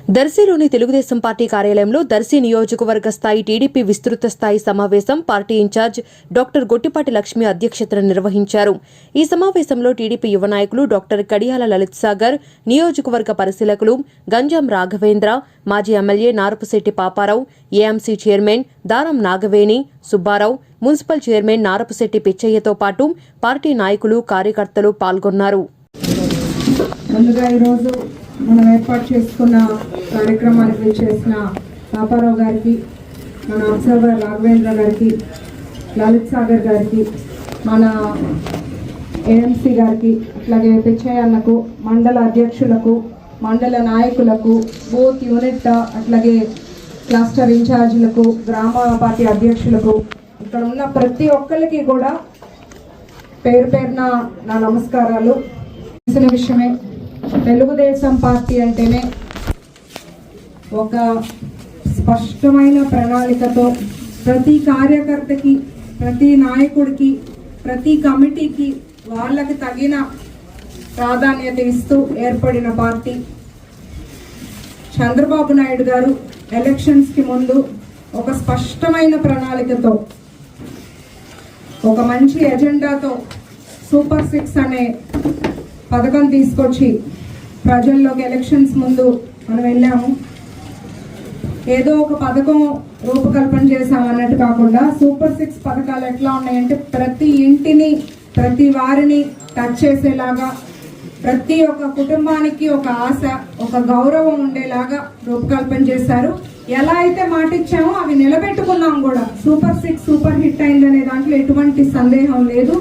దర్శిలోని Telugu Desam party కార్యాలయంలో దర్శి నియోజకవర్గ స్థాయి టీడీపీ విస్తృత స్థాయి సమావేశం party in charge doctor Gottipati Lakshmi అధ్యక్షతన నిర్వహించారు. ఈ సమావేశంలో టీడీపీ యువ నాయకులు డాక్టర్ కడియాల లలిత్ సాగర్, నియోజకవర్గ పరిశీలకులు గంజాం రాఘవేంద్ర, మాజీ MLA Narapusetti Paparao, AMC chairman దారం నాగవేణి సుబ్బారావు, మున్సిపల్ చైర్మన్ నారపుశెట్టి పిచ్చయ్యతో పాటు పార్టీ నాయకులు, కార్యకర్తలు పాల్గొన్నారు. మనం ఏర్పాటు చేసుకున్న కార్యక్రమానికి చేసిన పాపారావు గారికి, మన అబ్జర్వర్ రాఘవేంద్ర గారికి, లలిత్ సాగర్ గారికి, మన ఏఎంసీ గారికి, అట్లాగే పిచ్చయ్య అన్నకు, మండల అధ్యక్షులకు, మండల నాయకులకు, బూత్ యూనిట్ అట్లాగే క్లస్టర్ ఇన్ఛార్జీలకు, గ్రామ పార్టీ అధ్యక్షులకు, ఇక్కడ ఉన్న ప్రతి ఒక్కరికి కూడా పేరు పేరున నా నమస్కారాలు. తెలిసిన విషయమే, తెలుగుదేశం పార్టీ అంటేనే ఒక స్పష్టమైన ప్రణాళికతో ప్రతి కార్యకర్తకి, ప్రతి నాయకుడికి, ప్రతి కమిటీకి వాళ్ళకి తగిన ప్రాధాన్యత ఇస్తూ ఏర్పడిన పార్టీ. చంద్రబాబు నాయుడు గారు ఎలక్షన్స్కి ముందు ఒక స్పష్టమైన ప్రణాళికతో, ఒక మంచి ఎజెండాతో సూపర్ 6 అనే పథకం తీసుకొచ్చి ప్రజల్లోకి ఎలక్షన్స్ ముందు మనం వెళ్ళాము. ఏదో ఒక పథకం రూపకల్పన చేసామన్నట్టు కాకుండా సూపర్ 6 పథకాలు ఎట్లా ఉన్నాయంటే ప్రతి ఇంటిని, ప్రతి వారిని టచ్ చేసేలాగా, ప్రతి ఒక్క కుటుంబానికి ఒక ఆశ, ఒక గౌరవం ఉండేలాగా రూపకల్పన చేశారు. ఎలా అయితే మాట ఇచ్చామో అవి నిలబెట్టుకున్నాం కూడా. సూపర్ 6 సూపర్ హిట్ అయిందనే దాంట్లో ఎటువంటి సందేహం లేదు.